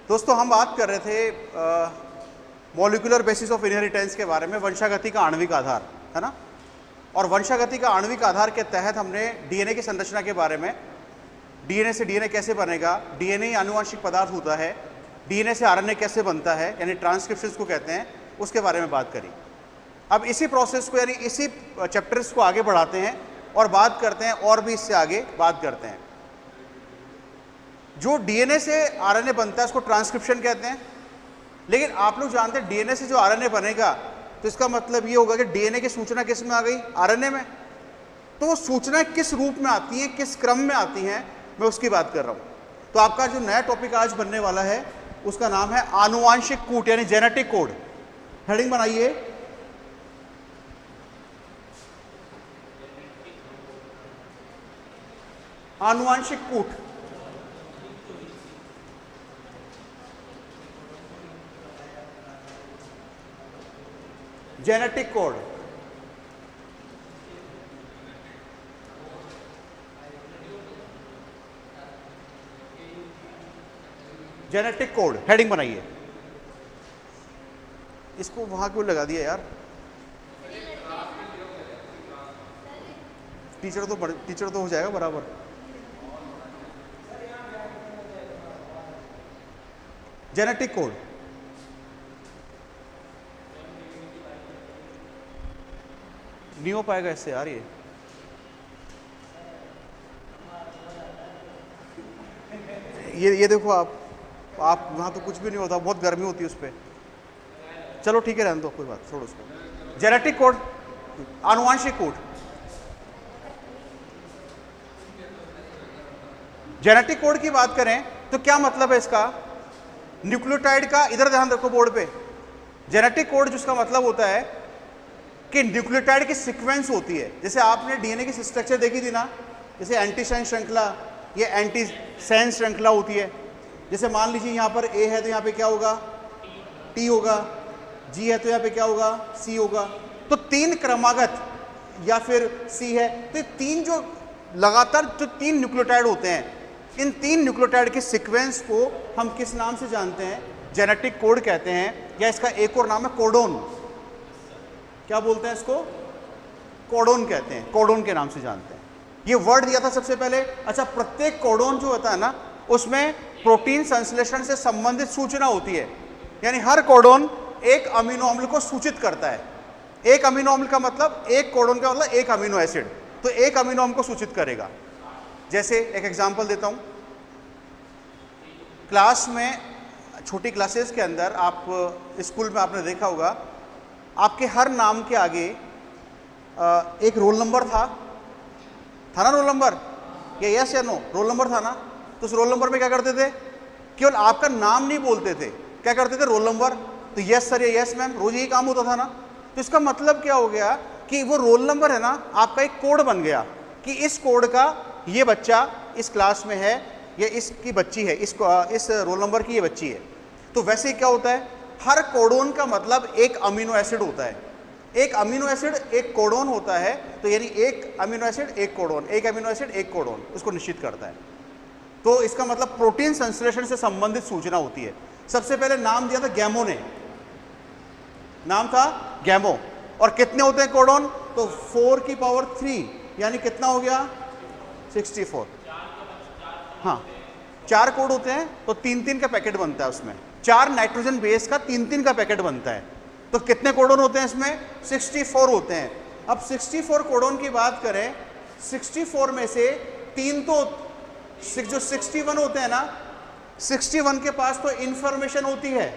दोस्तों हम बात कर रहे थे मॉलिक्यूलर बेसिस ऑफ इनहेरिटेंस के बारे में, वंशागति का आणविक आधार, है ना। और वंशागति का आणविक आधार के तहत हमने डीएनए की संरचना के बारे में, डीएनए से डीएनए कैसे बनेगा, डीएनए आनुवंशिक पदार्थ होता है, डीएनए से आरएनए कैसे बनता है, यानी ट्रांसक्रिप्शन को कहते हैं, उसके बारे में बात करी। अब इसी प्रोसेस को, यानी इसी चैप्टर्स को आगे बढ़ाते हैं और बात करते हैं, और भी इससे आगे बात करते हैं। जो डीएनए से आरएनए बनता है उसको ट्रांसक्रिप्शन कहते हैं, लेकिन आप लोग जानते हैं डीएनए से जो आरएनए बनेगा तो इसका मतलब ये होगा कि डीएनए की सूचना किस में आ गई, आरएनए में। तो वो सूचना किस रूप में आती है, किस क्रम में आती हैं, मैं उसकी बात कर रहा हूं। तो आपका जो नया टॉपिक आज बनने वाला है उसका नाम है आनुवांशिक कूट, यानी जेनेटिक कोड। हेडिंग बनाइए, आनुवांशिक कूट। Genetic code, genetic code, heading बनाइए। इसको वहां क्यों लगा दिया यार, टीचर तो हो जाएगा बराबर। जेनेटिक कोड, नहीं हो पाएगा इससे यार। ये देखो आप वहां तो कुछ भी नहीं होता, बहुत गर्मी होती है उस पर। चलो ठीक है, रहने दो, कोई बात, छोड़ो उसको। जेनेटिक कोड, आनुवांशिक कोड। जेनेटिक कोड की बात करें तो क्या मतलब है इसका, न्यूक्लियोटाइड का, इधर ध्यान रखो बोर्ड पे। जेनेटिक कोड जिसका मतलब होता है कि न्यूक्लियोटाइड की सीक्वेंस होती है। जैसे आपने डीएनए की स्ट्रक्चर देखी थी ना, जैसे एंटीसेंस श्रृंखला, ये एंटीसेंस श्रृंखला होती है। जैसे मान लीजिए यहाँ पर ए है तो यहाँ पे क्या होगा, टी होगा, जी है तो यहाँ पे क्या होगा, सी होगा। तो तीन क्रमागत, या फिर सी है, तो तीन जो लगातार जो तीन न्यूक्लियोटाइड होते हैं, इन तीन न्यूक्लियोटाइड के सीक्वेंस को हम किस नाम से जानते हैं, जेनेटिक कोड कहते हैं, या इसका एक और नाम है कोडोन। क्या बोलते हैं इसको, कोडोन कहते हैं, कोडोन के नाम से जानते हैं। ये वर्ड दिया था सबसे पहले। अच्छा, प्रत्येक कोडोन जो होता है ना, उसमें प्रोटीन संश्लेषण से संबंधित सूचना होती है, यानी हर कोडोन एक अमीनो अम्ल को सूचित करता है। एक अमीनो अम्ल का मतलब, एक कोडोन का मतलब एक अमीनो एसिड, तो एक अमीनो अम्ल को सूचित करेगा। जैसे एक एग्जांपल देता हूं, क्लास में, छोटी क्लासेस के अंदर, आप स्कूल में आपने देखा होगा, आपके हर नाम के आगे एक रोल नंबर था ना, रोल नंबर, या यस या नो, रोल नंबर था ना। तो उस रोल नंबर में क्या करते थे, केवल आपका नाम नहीं बोलते थे, क्या करते थे, रोल नंबर। तो यस सर या यस मैम, रोज यही काम होता था ना। तो इसका मतलब क्या हो गया कि वो रोल नंबर है ना, आपका एक कोड बन गया कि इस कोड का ये बच्चा इस क्लास में है, या इसकी बच्ची है, इस रोल नंबर की ये बच्ची है। तो वैसे क्या होता है, हर कोडोन का मतलब एक अमीनो एसिड होता है। एक अमीनो एसिड एक कोडोन होता है, तो यानी एक अमीनो एसिड एक कोडोन, एक अमीनो एसिड एक कोडोन, उसको निश्चित करता है। तो इसका मतलब प्रोटीन संश्लेषण से संबंधित सूचना होती है। सबसे पहले नाम दिया था गैमो ने, नाम था गैमो। और कितने होते हैं कोडोन, तो 4 की पावर 3, यानी कितना हो गया, 64। हाँ, 4 कोड होते हैं, तो 3-3 का पैकेट बनता है उसमें। 4 नाइट्रोजन बेस का 3-3 का पैकेट बनता है। तो कितने कोडोन होते हैं इसमें, 64 होते हैं। अब 64 कोडोन की बात करें, 64 में से 3 तो जो 61 होते हैं ना, 61 के पास तो इंफॉर्मेशन होती है,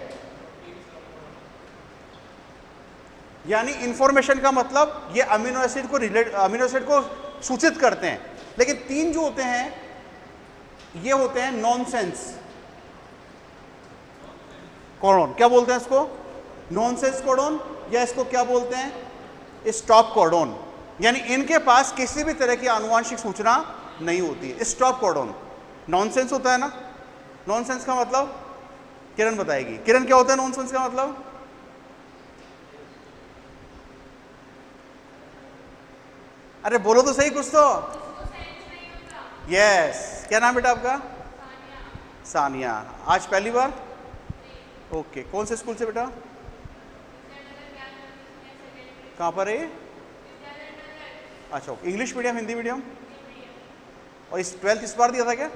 यानी इंफॉर्मेशन का मतलब ये अमीनो एसिड को सूचित करते हैं। लेकिन 3 जो होते हैं, ये होते हैं नॉनसेंस कोडोन। क्या बोलते हैं इसको, नॉनसेंस कोडोन, या इसको क्या बोलते हैं, स्टॉप कोडोन। यानी इनके पास किसी भी तरह की आनुवांशिक सूचना नहीं होती है। स्टॉप कोडोन नॉनसेंस होता है ना। नॉनसेंस का मतलब किरण बताएगी। किरण, क्या होता है नॉनसेंस का मतलब, अरे बोलो तो सही कुछ तो। यस, क्या नाम बेटा आपका, सानिया। आज पहली बार, ओके, कौन से स्कूल से बेटा? कहाँ पर है ये? अच्छा, इंग्लिश मीडियम, हिंदी मीडियम? और इस 12th इस बार दिया था क्या?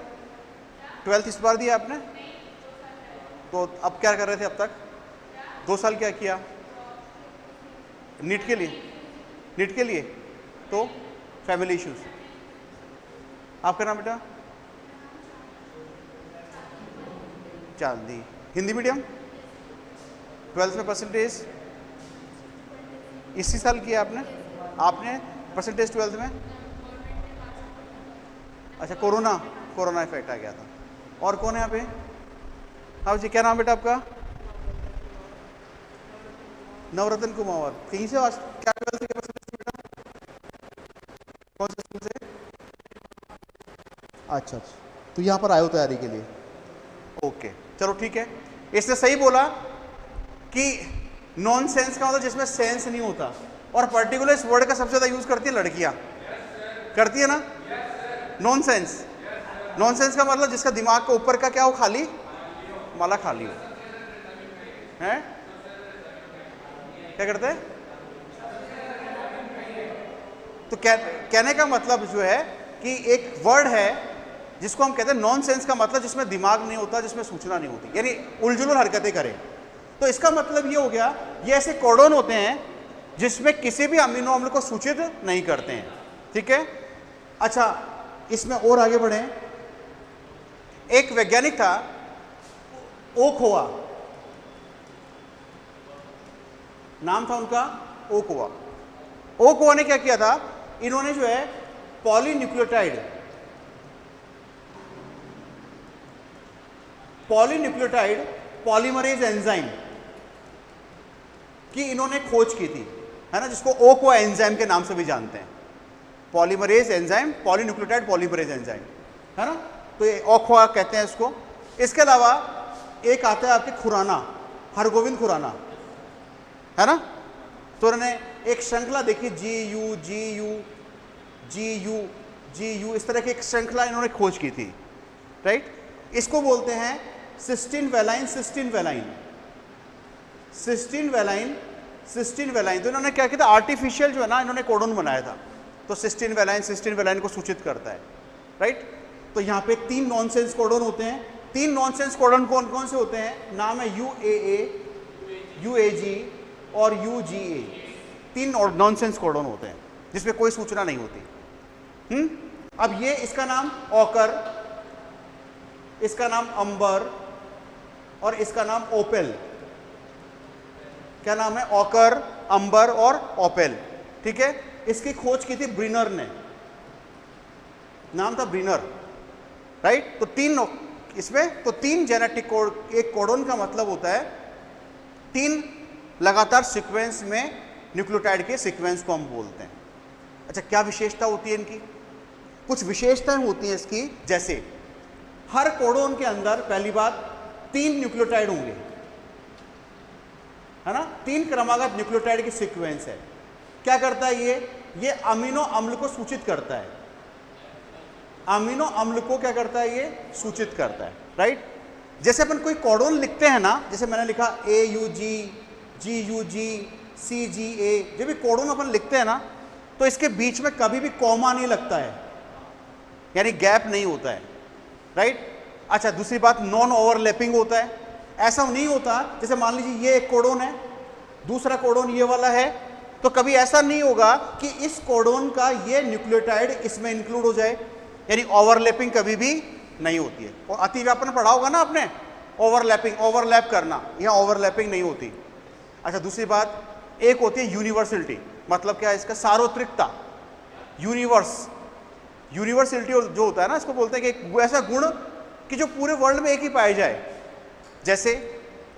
12th इस बार दिया आपने? तो अब क्या कर रहे थे अब तक? 2 साल क्या किया? नीट के लिए? नीट के लिए? तो फैमिली इश्यूज। आपका नाम बेटा? चांदी। हिंदी मीडियम? 12th में परसेंटेज इसी साल किया आपने? आपने परसेंटेज 12th में? अच्छा, कोरोना इफेक्ट आ गया था। और कौन है यहाँ पे? हाँ जी, क्या नाम बेटा आपका? नवरत्न कुमार। कहीं से आज क्या 12th के परसेंटेज बेटा? कौन से स्कूल से? अच्छा, तो यहाँ पर आए हो तैयारी के लिए? ओके, चलो ठीक है। इसने सही बोला कि नॉन सेंस का मतलब जिसमें सेंस नहीं होता, और पर्टिकुलर इस वर्ड का सबसे ज्यादा यूज करती है लड़कियां। करती है ना? Non sense. नॉन सेंस का मतलब जिसका दिमाग का ऊपर का क्या हो, खाली, माला खाली हो। हैं? क्या करते हैं? तो कहने का मतलब जो है कि एक वर्ड है जिसको हम कहते हैं नॉन सेंस का मतलब जिसमें दिमाग नहीं होता, जिसमें सूचना नहीं होती, यानी उलझुल हरकतें करें। तो इसका मतलब ये हो गया, ये ऐसे कोडोन होते हैं जिसमें किसी भी अमीनो अम्ल को सूचित नहीं करते हैं। ठीक है? अच्छा, इसमें और आगे बढ़े। एक वैज्ञानिक था ओखोआ, नाम था उनका ओखोआ। ओखोआ ने क्या किया था, इन्होंने जो है पॉलीन्यूक्लियोटाइड पॉलीमरेज एंजाइम की इन्होंने खोज की थी, है ना, जिसको ओखोआ एंजाइम के नाम से भी जानते हैं। Polymerase enzyme, polynucleotide polymerase enzyme, है ना, तो ये ओखोआ कहते हैं इसको। इसके अलावा एक आता है आपके खुराना, हरगोविंद खुराना, है ना, तो उन्होंने एक श्रृंखला देखी, GU इस तरह की एक श्रृंखला इन्होंने खोज की थी, राइट। इसको बोलते हैं सिस्टीन वेलाइन। तो इन्होंने क्या किया था, आर्टिफिशियल जो है ना, इन्होंने कोडोन बनाया था। तो सिस्टीन वेलाइन को सूचित करता है, राइट। तो यहाँ पे 3 नॉनसेंस कोडोन होते हैं। 3 नॉनसेंस कोडोन कौन कौन से होते हैं? नाम है UAA, UAG और UGA। 3 नॉनसेंस कोडोन होते हैं जिसमें कोई सूचना नहीं होती। अब ये इसका नाम ऑकर, इसका नाम अंबर और इसका नाम ओपेल। क्या नाम है? ऑकर, अंबर और ओपेल। ठीक है, इसकी खोज की थी ब्रिनर ने, नाम था ब्रिनर, राइट। तो 3 इसमें, तो 3 जेनेटिक कोड, एक कोडोन का मतलब होता है 3 लगातार सीक्वेंस में न्यूक्लियोटाइड के सीक्वेंस को हम बोलते हैं। अच्छा, क्या विशेषता होती है इनकी? कुछ विशेषताएं होती हैं इसकी, जैसे हर कोडोन के अंदर पहली बात 3 न्यूक्लियोटाइड होंगे, है ना, 3 क्रमागत न्यूक्लियोटाइड की सीक्वेंस है। क्या करता है ये अमीनो अम्ल को सूचित करता है। अमीनो अम्ल को क्या करता है? ये सूचित करता है, राइट। जैसे अपन कोई कोडोन लिखते हैं ना, जैसे मैंने लिखा AUG, GUG, CGA, जब भी कोडोन अपन लिखते हैं ना, तो इसके बीच में कभी भी कॉमा नहीं लगता है, यानी गैप नहीं होता है, राइट। अच्छा, दूसरी बात, नॉन ओवरलैपिंग होता है। ऐसा नहीं होता, जैसे मान लीजिए ये एक कोडोन है, दूसरा कोडोन ये वाला है, तो कभी ऐसा नहीं होगा कि इस कोडोन का ये न्यूक्लियोटाइड इसमें इंक्लूड हो जाए, यानी ओवरलैपिंग कभी भी नहीं होती है। और अतिव्यापन पढ़ा होगा ना आपने, ओवरलैप करना, यहाँ ओवरलैपिंग नहीं होती। अच्छा, दूसरी बात, एक होती है यूनिवर्सलिटी, मतलब क्या है इसका? सार्वत्रिकता। यूनिवर्सलिटी जो होता है ना, इसको बोलते हैं कि एक ऐसा गुण कि जो पूरे वर्ल्ड में एक ही पाया जाए। जैसे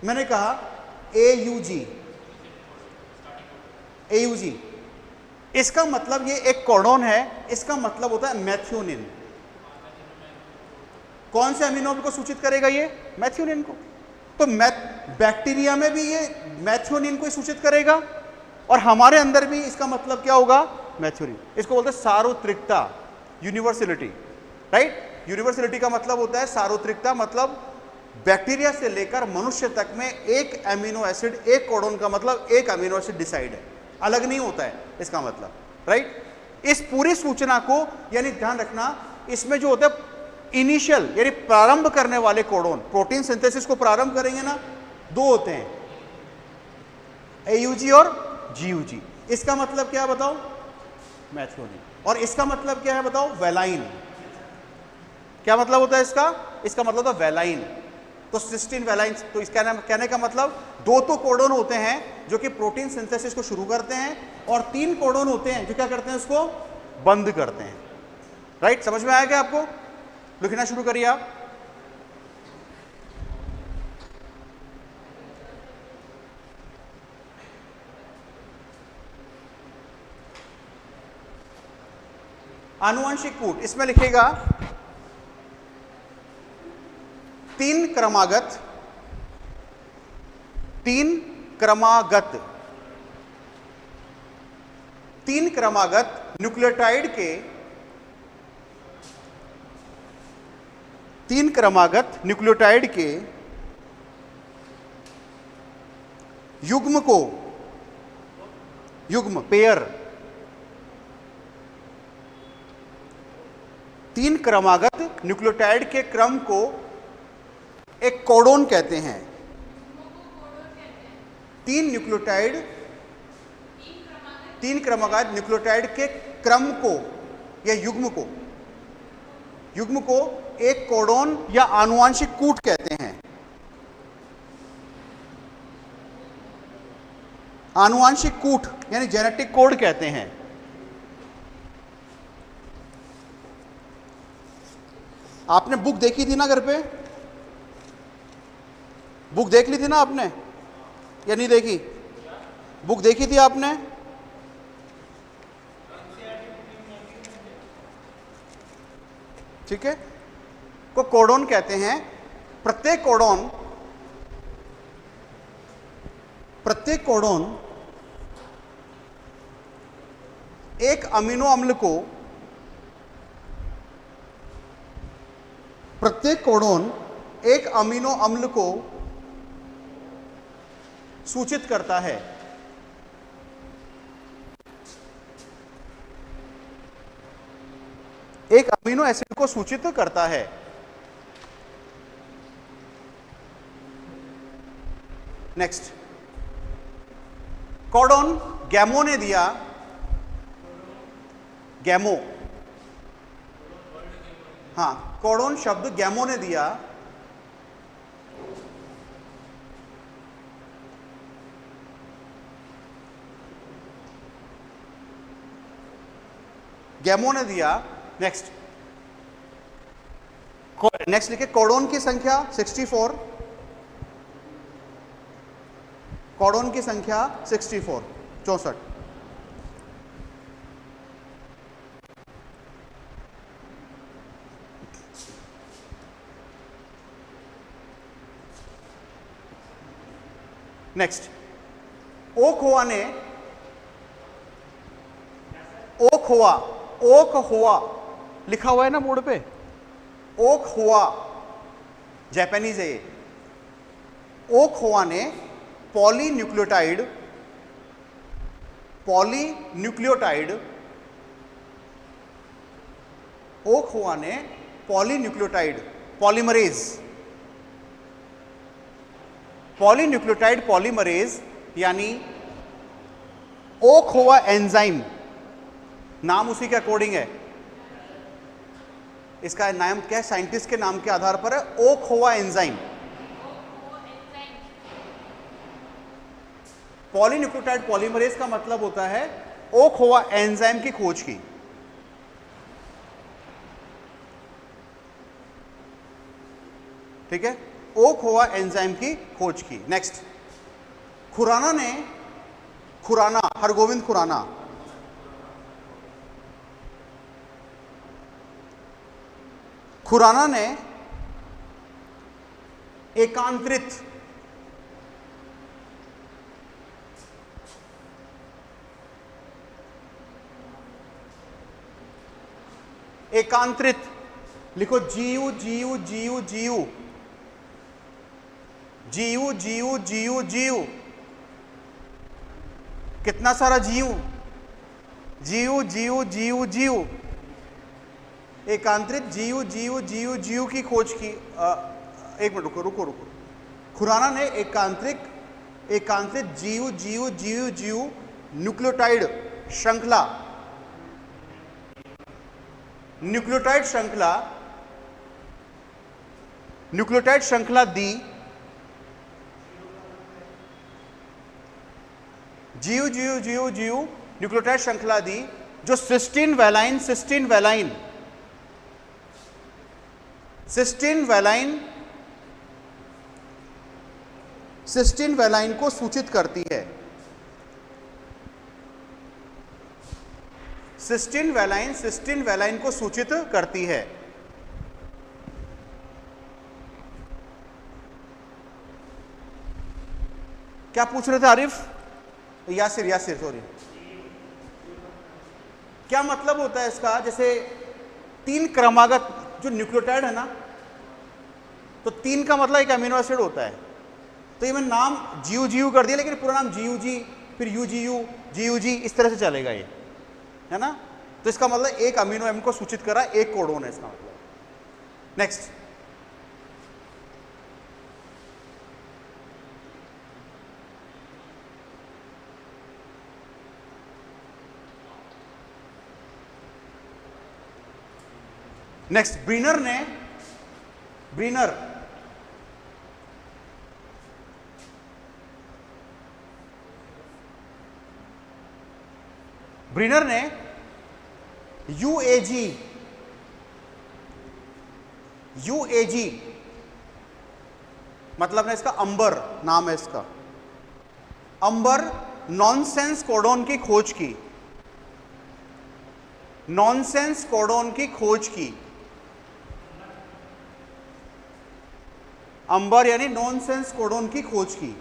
मैंने कहा AUG, इसका मतलब ये एक कोडोन है, इसका मतलब होता है मैथ्योनिन। कौन से अमीनो अम्ल को सूचित करेगा ये? मैथ्योनिन को। तो बैक्टीरिया में भी ये मैथ्योनिन को सूचित करेगा, और हमारे अंदर भी इसका मतलब क्या होगा? मैथ्योनिन। इसको बोलते हैं सार्वत्रिकता, यूनिवर्सलिटी, राइट। यूनिवर्सलिटी का मतलब होता है सार्वत्रिकता, मतलब बैक्टीरिया से लेकर मनुष्य तक में एक एमिनो एसिड, एक कोडोन का मतलब एक अमीनो एसिड डिसाइड है, अलग नहीं होता है इसका मतलब, राइट। इस पूरी सूचना को यानी ध्यान रखना, इसमें जो होता है इनिशियल यानी प्रारंभ करने वाले कोडोन, प्रोटीन सिंथेसिस को प्रारंभ करेंगे ना, दो होते हैं, AUG और GUG। इसका मतलब क्या है बताओ? मैथ्रोनिन। और इसका मतलब क्या है बताओ? वेलाइन। क्या मतलब होता है इसका? इसका मतलब होता है वेलाइन। तो सिस्टीन वेलाइन, तो इसका कहने का मतलब दो तो कोडोन होते हैं जो कि प्रोटीन सिंथेसिस को शुरू करते हैं, और तीन कोडोन होते हैं जो क्या करते हैं, उसको बंद करते हैं, राइट। समझ में आया क्या आपको? लिखना शुरू करिए आप। आनुवंशिक कूट, इसमें लिखेगा तीन क्रमागत न्यूक्लियोटाइड के, तीन क्रमागत न्यूक्लियोटाइड के युग्म को, युग्म पेयर, तीन क्रमागत न्यूक्लियोटाइड के क्रम को एक कोडोन कहते हैं। तीन न्यूक्लियोटाइड, तीन क्रमागत न्यूक्लियोटाइड के क्रम को या युग्म को एक कोडोन या आनुवंशिक कूट कहते हैं। आनुवंशिक कूट यानी जेनेटिक कोड कहते हैं। आपने बुक देखी थी ना घर पे? बुक देख ली थी ना आपने या नहीं देखी? बुक देखी थी आपने? ठीक है, को कोडोन कहते हैं। प्रत्येक कोडोन एक अमीनो अम्ल को, प्रत्येक कोडोन एक अमीनो अम्ल को सूचित करता है। एक अमीनो एसिड को सूचित करता है। नेक्स्ट, कोडोन गैमो ने दिया, गैमो, हाँ, कोडोन शब्द गैमो ने दिया नेक्स्ट, नेक्स्ट लिखे कोडोन की संख्या 64, कोडोन की संख्या 64, 64। नेक्स्ट, ओक हुआ लिखा हुआ है ना बोर्ड पे, ओक हुआ, जापानीज है ये। ओक हुआ ने पॉलीन्यूक्लियोटाइड ओक हुआ ने पॉलीन्यूक्लियोटाइड पॉलीमरेज यानी ओक हुआ एंजाइम, नाम उसी के अकॉर्डिंग है। इसका नाम क्या है? साइंटिस्ट के नाम के आधार पर है, ओक हुआ एंजाइम। पॉलीन्यूक्लियोटाइड पॉलीमरेज का मतलब होता है ओक हुआ एंजाइम की खोज की। ठीक है, ओक हुआ एंजाइम की खोज की। नेक्स्ट, हरगोविंद खुराना ने एकांतरित लिखो, GU जीयू जीयू जीयू जीयू, कितना सारा जीयू, जीयू जीयू जीयू जीयू, एकांतरित जीयू जीयू जीयू जीयू की खोज की। एक मिनट रुको रुको रुको, खुराना ने एकांतरित जीयू जीयू जीयू जीयू न्यूक्लियोटाइड श्रृंखला, न्यूक्लियोटाइड श्रृंखला दी, जीयू जीयू जीयू जीयू न्यूक्लियोटाइड श्रृंखला दी जो सिस्टीन वैलाइन को सूचित करती है। सिस्टीन वैलाइन को सूचित करती है। क्या पूछ रहे थे आरिफ? यासिर सॉरी, क्या मतलब होता है इसका? जैसे 3 क्रमागत जो न्यूक्लियोटाइड है ना, तो 3 का मतलब एक अमीनो एसिड होता है। तो ये मैंने नाम जीयू कर दिया, लेकिन पूरा नाम जीयूजी, फिर जीयूजी इस तरह से चलेगा ये, है ना। तो इसका मतलब एक अमीनो एसिड को सूचित कर रहा है, एक कोडोन है इसका मतलब। नेक्स्ट, ब्रीनर ने यूएजी मतलब है इसका अंबर, नाम है इसका, अंबर नॉनसेंस कोडोन की खोज की, अंबर यानी नॉनसेंस कोडोन की खोज की।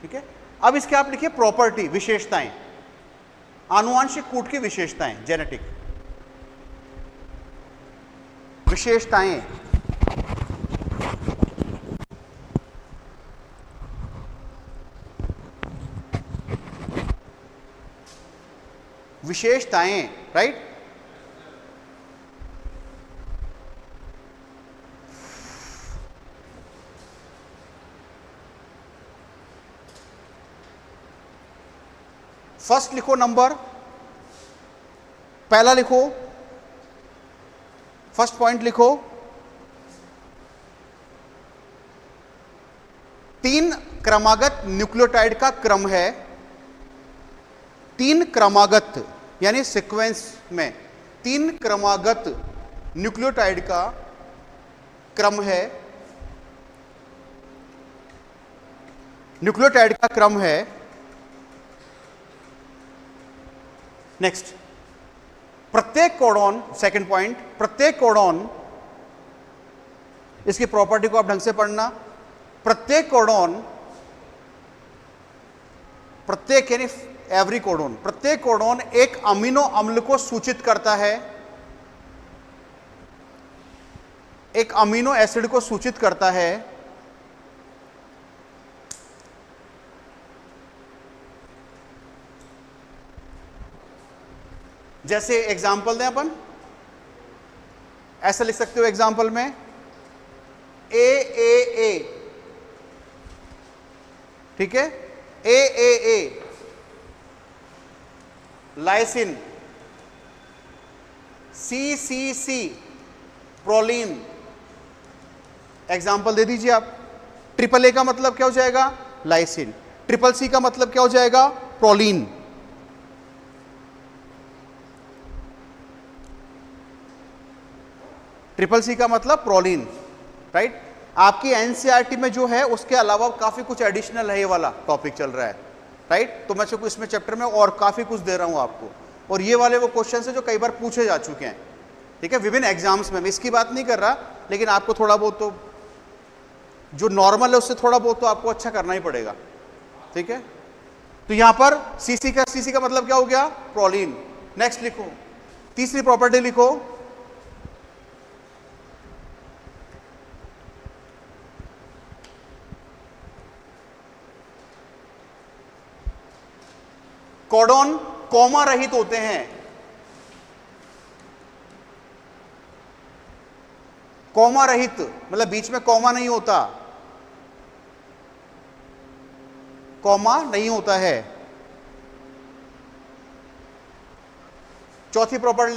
ठीक है, अब इसके आप लिखिए प्रॉपर्टी, विशेषताएं, आनुवांशिक कूट की विशेषताएं, जेनेटिक विशेषताएं। राइट। फर्स्ट लिखो नंबर, पहला लिखो, फर्स्ट पॉइंट लिखो, 3 क्रमागत न्यूक्लियोटाइड का क्रम है, 3 क्रमागत यानी सीक्वेंस में 3 क्रमागत न्यूक्लियोटाइड का क्रम है, नेक्स्ट, प्रत्येक कोडॉन, सेकंड पॉइंट, प्रत्येक कोडॉन, इसकी प्रॉपर्टी को आप ढंग से पढ़ना, प्रत्येक कोडॉन, प्रत्येक यानी एवरी कोडॉन, प्रत्येक कोडॉन एक अमीनो अम्ल को सूचित करता है, एक अमीनो एसिड को सूचित करता है। जैसे एग्जाम्पल दें अपन, ऐसा लिख सकते हो एग्जाम्पल में ए, ठीक है, A lysine, C proline, example दे दीजिए आप। ट्रिपल ए का मतलब क्या हो जाएगा? लाइसिन। ट्रिपल सी का मतलब क्या हो जाएगा? प्रोलीन। ट्रिपल सी का मतलब प्रोलीन, राइट। आपकी एनसीईआरटी में जो है उसके अलावा काफी कुछ एडिशनल है, ये वाला टॉपिक चल रहा है, राइट। तो मैं सिर्फ इसमें चैप्टर में और काफी कुछ दे रहा हूं आपको, और ये वाले वो क्वेश्चन है जो कई बार पूछे जा चुके हैं, ठीक है, विभिन्न एग्जाम्स में। मैं इसकी बात नहीं कर रहा, लेकिन आपको थोड़ा बहुत तो जो नॉर्मल है उससे थोड़ा बहुत तो आपको अच्छा करना ही पड़ेगा, ठीक है। तो यहां पर सीसी का मतलब क्या हो गया? प्रोलीन। नेक्स्ट लिखो, तीसरी प्रॉपर्टी लिखो, कोडॉन कॉमा रहित होते हैं। कॉमा रहित मतलब बीच में कॉमा नहीं होता, कॉमा नहीं होता है। चौथी प्रॉपर्टी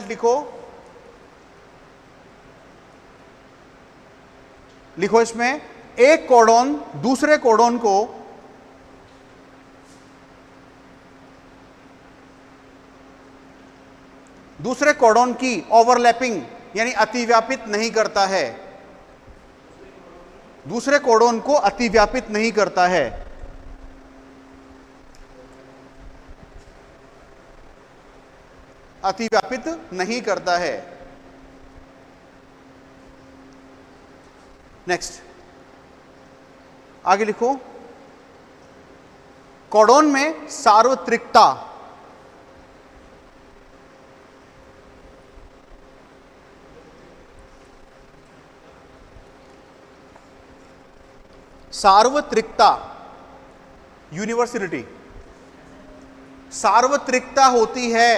लिखो इसमें एक कोडॉन दूसरे कोडॉन को दूसरे कोडॉन की ओवरलैपिंग यानी अतिव्यापित नहीं करता है, दूसरे कोडॉन को अतिव्यापित नहीं करता है। अतिव्यापित नहीं करता है। नेक्स्ट आगे लिखो, कोडॉन में सार्वत्रिकता। सार्वत्रिकता यूनिवर्सलिटी सार्वत्रिकता होती है,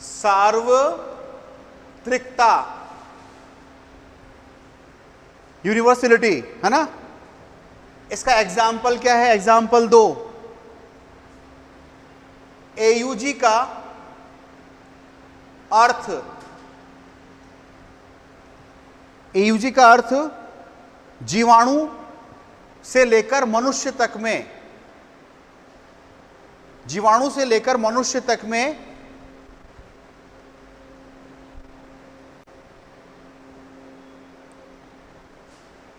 सार्वत्रिकता यूनिवर्सलिटी है ना। इसका एग्जाम्पल क्या है? एग्जाम्पल दो, एयूजी का अर्थ, एयूजी का अर्थ जीवाणु से लेकर मनुष्य तक में, जीवाणु से लेकर मनुष्य तक में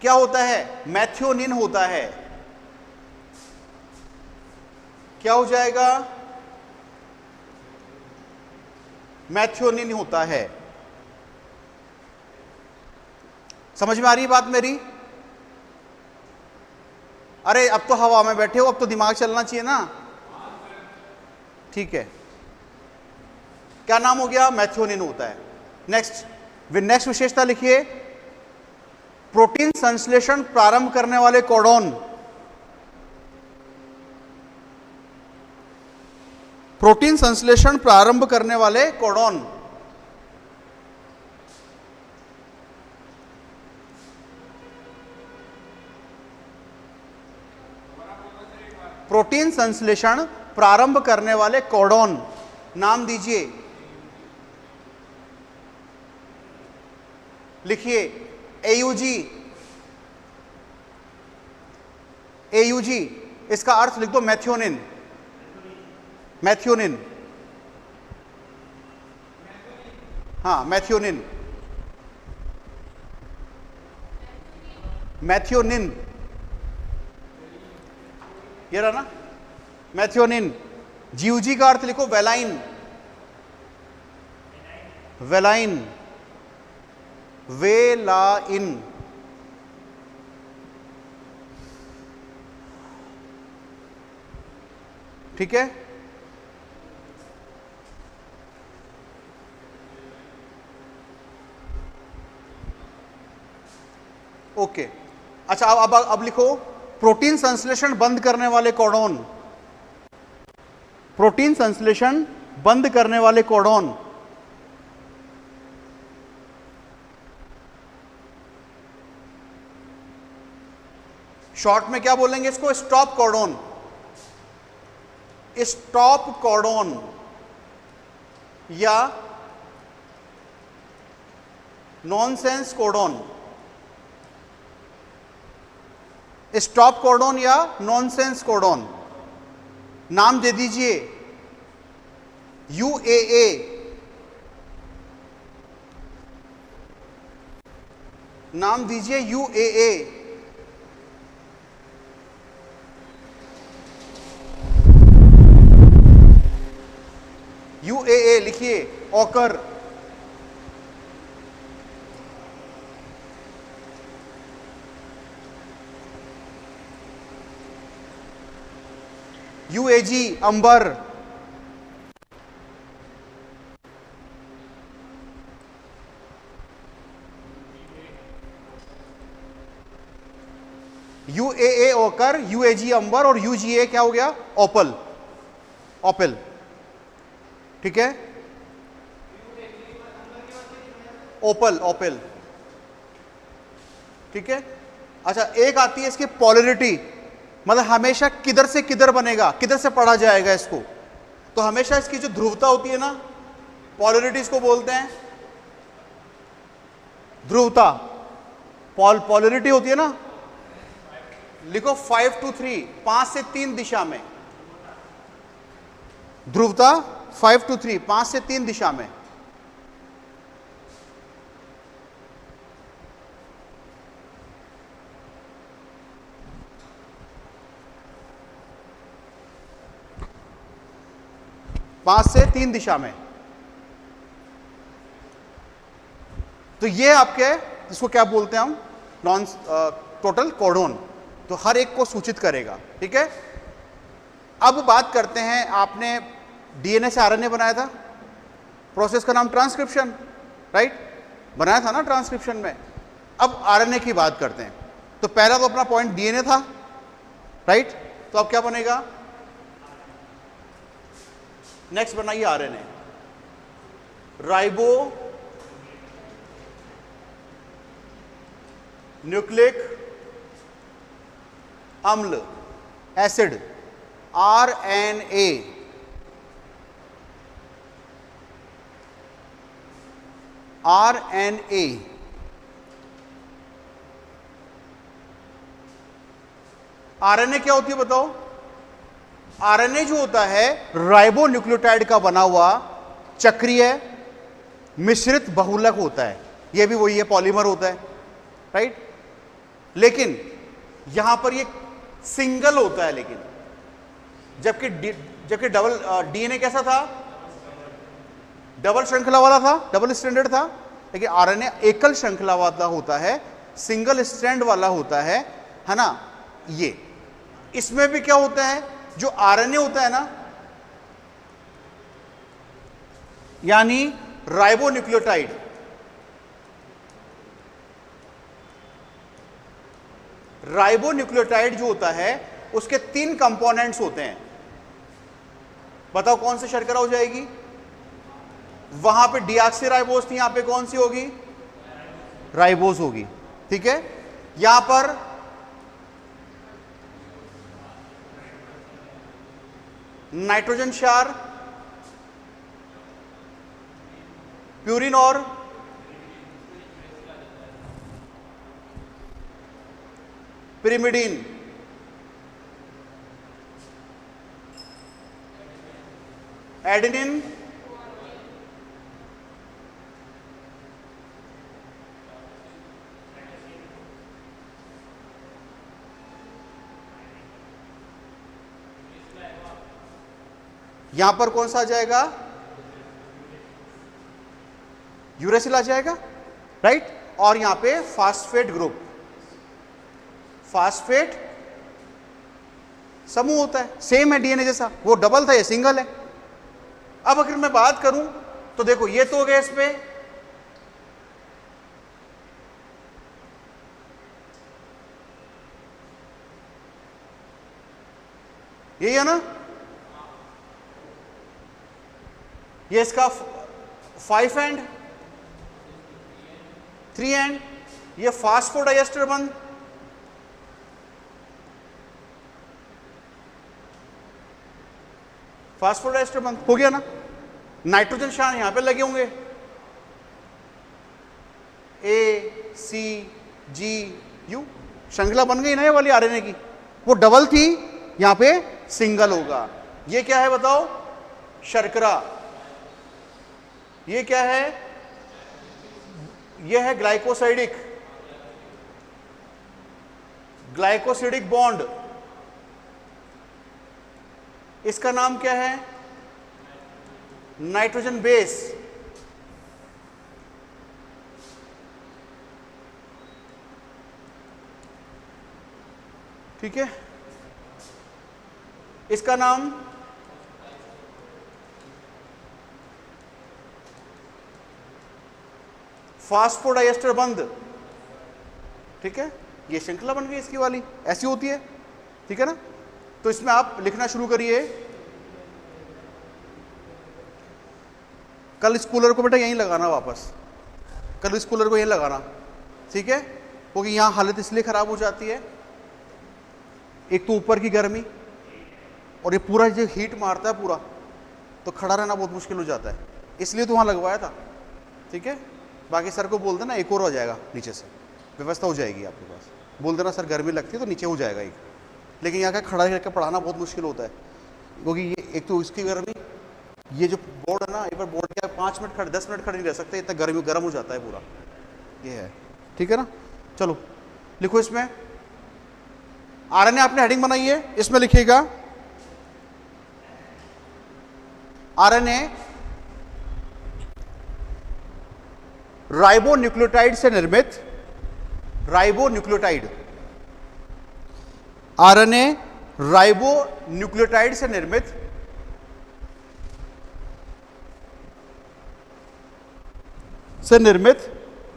क्या होता है? मैथ्योनिन होता है। क्या हो जाएगा? मैथ्योनिन होता है। समझ में आ रही है बात मेरी? अरे अब तो हवा में बैठे हो, अब तो दिमाग चलना चाहिए ना। ठीक है, क्या नाम हो गया? मैथ्योनिन होता है। नेक्स्ट विशेषता लिखिए, प्रोटीन संश्लेषण प्रारंभ करने वाले कोडॉन, प्रोटीन संश्लेषण प्रारंभ करने वाले कोडॉन, प्रोटीन संश्लेषण प्रारंभ करने वाले कोडॉन नाम दीजिए। लिखिए एयूजी, एयूजी इसका अर्थ लिख दो मैथ्योनिन, मैथ्योनिन, हाँ मैथ्योनिन, मैथ्योनिन ये रहा ना मैथ्योनिन। जीयूजी का अर्थ लिखो वेलाइन, वेलाइन, वेलाइन। ठीक है, ओके। अच्छा अब लिखो प्रोटीन संश्लेषण बंद करने वाले कोडॉन, प्रोटीन संश्लेषण बंद करने वाले कोडॉन, शॉर्ट में क्या बोलेंगे इसको? स्टॉप कोडॉन, स्टॉप कोडॉन या नॉनसेंस कोडॉन, स्टॉप कोडॉन या नॉनसेंस कोडॉन। नाम दे दीजिए यूएए, नाम दीजिए यूएए। यूएए लिखिए, ऑकर, यूएजी अंबर, UAA ओकर, UAG अंबर और UGA क्या हो गया? ओपल, ओपेल। ठीक है, ओपल, ओपेल। ठीक है। अच्छा, एक आती है इसकी पोलरिटी, मतलब हमेशा किधर से किधर बनेगा, किधर से पढ़ा जाएगा इसको। तो हमेशा इसकी जो ध्रुवता होती है ना, पोलरिटी इसको बोलते हैं ध्रुवता। पोलरिटी होती है ना, लिखो 5 to 3, 5 से 3 दिशा में ध्रुवता। 5 to 3, 5 से 3 दिशा में। पांच से 3 दिशा में। तो ये आपके, इसको क्या बोलते हैं हम? Non total codon. तो हर एक को सूचित करेगा। ठीक है। अब बात करते हैं, आपने डीएनए से आरएनए बनाया था, प्रोसेस का नाम ट्रांसक्रिप्शन, राइट? बनाया था ना ट्रांसक्रिप्शन में। अब आरएनए की बात करते हैं। तो पहला तो अपना पॉइंट डीएनए था, राइट? तो अब क्या बनेगा? नेक्स्ट बनाइए आरएनए। राइबो न्यूक्लिक अम्ल, एसिड, आरएनए। आरएनए आरएनए क्या होती है बताओ? आरएनए जो होता है राइबो न्यूक्लियोटाइड का बना हुआ चक्रीय मिश्रित बहुलक होता है। यह भी वही है, पॉलीमर होता है, राइट? लेकिन यहां पर ये सिंगल होता है, लेकिन जबकि डबल डीएनए कैसा था? डबल श्रृंखला वाला था, डबल स्ट्रैंडेड था। लेकिन आरएनए एकल श्रृंखला वाला होता है, सिंगल स्ट्रैंड वाला होता है ना? ये इसमें भी क्या होता है, जो आरएनए होता है ना, यानी राइबोन्यूक्लियोटाइड, राइबोन्यूक्लियोटाइड जो होता है उसके 3 कंपोनेंट्स होते हैं। बताओ कौन सी शर्करा हो जाएगी? वहां पे डीऑक्सीराइबोज थी, यहां पे कौन सी होगी? राइबोज होगी। ठीक है। यहां पर नाइट्रोजन क्षार, प्यूरिन और पिरिमिडीन, एडेनिन, यहां पर कौन सा आ जाएगा? यूरेसिल आ जाएगा, राइट? और यहां पे फास्फेट ग्रुप, फास्फेट समूह होता है, सेम है डीएनए जैसा। वो डबल था, ये सिंगल है। अब अगर मैं बात करूं तो देखो, ये तो हो गया इस पे, यही है ना? ये इसका 5 एंड 3 एंड, ये फास्फोडाइएस्टर बंद, फास्फोडाइएस्टर बंद हो गया ना? नाइट्रोजन क्षार यहां पे लगे होंगे, ए सी जी यू, श्रृंखला बन गई ना ये वाली आरएनए की। वो डबल थी, यहां पे सिंगल होगा। ये क्या है बताओ? शर्करा। ये क्या है? ये है ग्लाइकोसाइडिक, ग्लाइकोसिडिक बॉन्ड। इसका नाम क्या है? Nitrogen base. ठीक है। इसका नाम फास्फोडाइएस्टर बंद। ठीक है। ये श्रृंखला बन गई इसकी वाली, ऐसी होती है, ठीक है ना। तो इसमें आप लिखना शुरू करिए। कल इस कूलर को बेटा यहीं लगाना, वापस कल इस कूलर को यहीं लगाना, ठीक है, क्योंकि यहाँ हालत इसलिए ख़राब हो जाती है, एक तो ऊपर की गर्मी और ये पूरा जो हीट मारता है पूरा, तो खड़ा रहना बहुत मुश्किल हो जाता है, इसलिए तो वहाँ लगवाया था, ठीक है। बाकी सर को बोल देना एक और हो जाएगा, नीचे से व्यवस्था हो जाएगी आपके पास, बोल देना सर गर्मी लगती है तो नीचे हो जाएगा एक, लेकिन यहाँ का खड़ा करके पढ़ाना बहुत मुश्किल होता है, क्योंकि ये एक तो इसकी गर्मी, ये जो बोर्ड है ना, एक बार बोर्ड क्या 5 मिनट खड़े 10 मिनट खड़े नहीं रह सकते, इतना गर्म हो जाता है पूरा, ये है, ठीक है ना। चलो लिखो इसमें, आरएनए आपने हेडिंग बनाई है, इसमें लिखिएगा आरएनए राइबोन्यूक्लियोटाइड से निर्मित, राइबोन्यूक्लियोटाइड, आरएनए राइबोन्यूक्लियोटाइड से निर्मित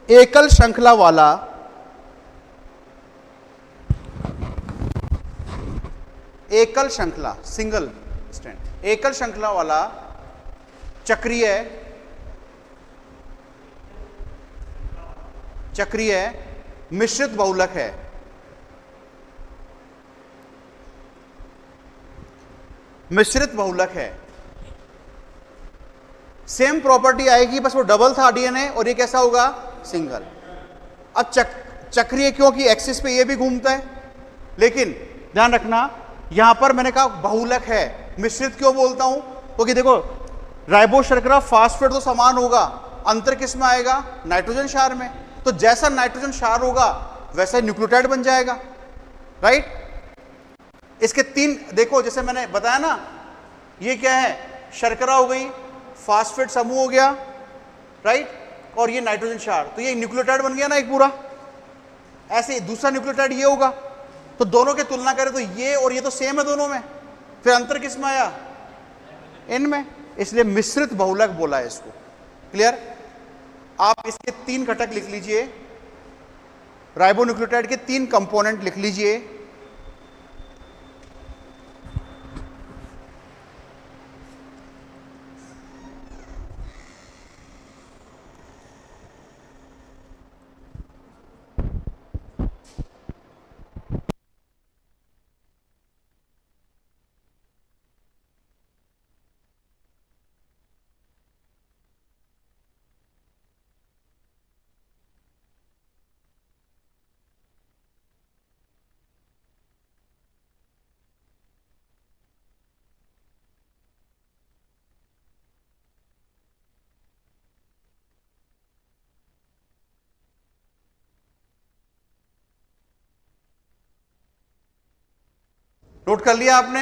एकल श्रृंखला वाला सिंगल स्ट्रैंड एकल श्रृंखला वाला चक्रीय मिश्रित बहुलक है। मिश्रित बहुलक है, सेम प्रॉपर्टी आएगी, बस वो डबल था डीएनए और ये कैसा होगा, सिंगल। अब चक्रीय क्योंकि एक्सिस पे ये भी घूमता है, लेकिन ध्यान रखना यहां पर मैंने कहा बहुलक है। मिश्रित क्यों बोलता हूं, क्योंकि देखो राइबो शर्करा फास्फेट तो समान होगा, अंतर किस में आएगा, नाइट्रोजन क्षार में, तो जैसा नाइट्रोजन क्षार होगा वैसा ही न्यूक्लियोटाइड बन जाएगा, राइट। इसके 3 देखो, जैसे मैंने बताया ना, ये क्या है, शर्करा हो गई, फास्फेट समूह हो गया, राइट, और ये नाइट्रोजन क्षार, तो ये न्यूक्लियोटाइड बन गया ना एक पूरा। ऐसे दूसरा न्यूक्लियोटाइड ये होगा, तो दोनों की तुलना करें तो ये और ये तो सेम है दोनों में, फिर अंतर किस में आया, इनमें, इसलिए मिश्रित बहुलक बोला है इसको। क्लियर। आप इसके 3 घटक लिख लीजिए, राइबोन्यूक्लियोटाइड के 3 कंपोनेंट लिख लीजिए। नोट कर लिया आपने,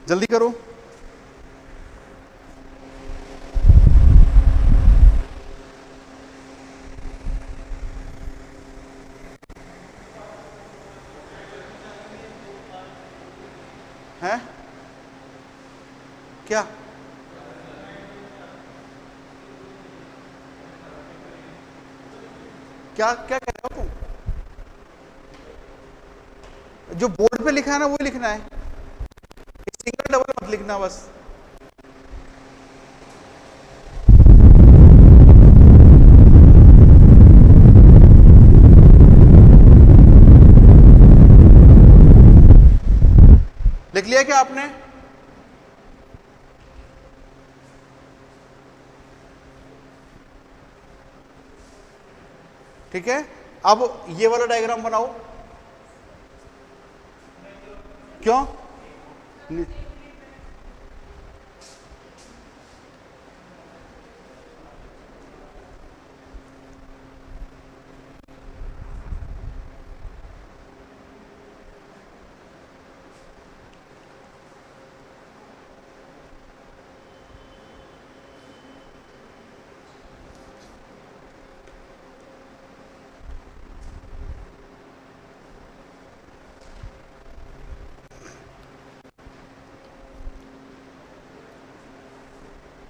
जल्दी करो। है क्या, क्या क्या कह रहे हो तुम, जो बोर्ड पे लिखा है ना वही लिखना है, सिंगल डबल मत लिखना बस। लिख लिया क्या आपने, ठीक है। अब ये वाला डायग्राम बनाओ, क्यों,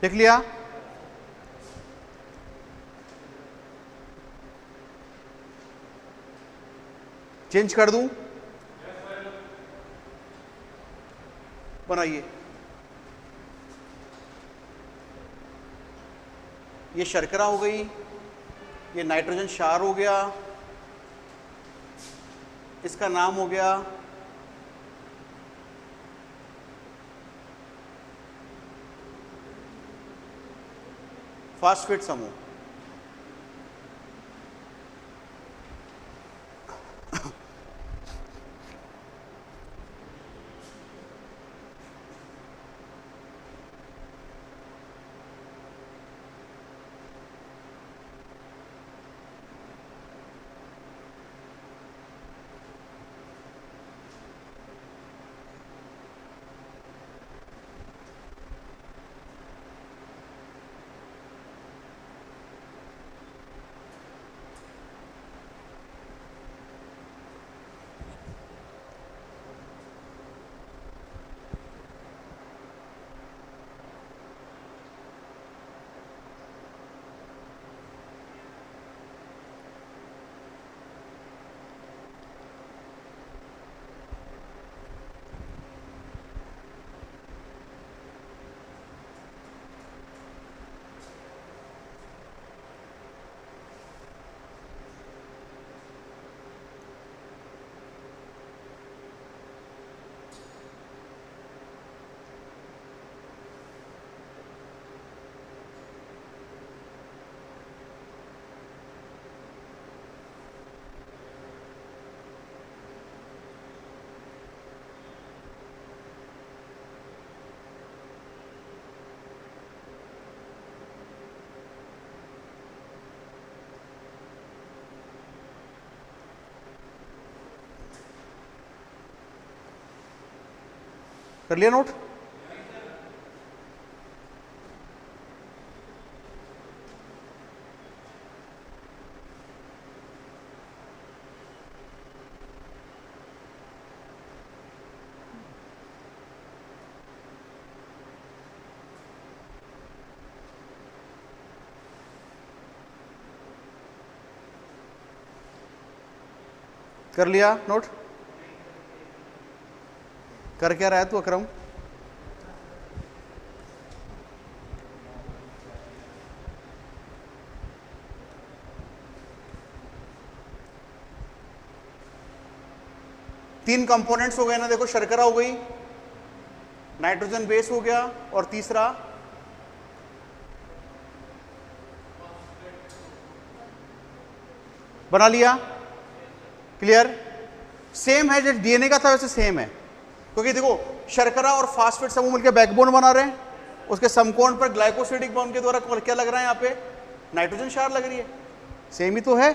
लिख लिया? चेंज कर दूं? बनाइए। ये शर्करा हो गई, ये नाइट्रोजन क्षार हो गया, इसका नाम हो गया फास्फेट समूह। कर लिया नोट? कर लिया नोट? कर क्या रहा है तू अकरम? तीन कंपोनेंट्स हो गए ना, देखो शर्करा हो गई, नाइट्रोजन बेस हो गया, और तीसरा बना लिया। क्लियर? सेम है, जैसे डीएनए का था वैसे सेम है, क्योंकि देखो शर्करा और फास्फेट समूह मिलकर बैकबोन बना रहे हैं, उसके समकोण पर ग्लाइकोसिडिक बॉन्ड के द्वारा क्या लग रहा है? यहाँ पे नाइट्रोजन क्षार लग रही है, सेम ही तो है।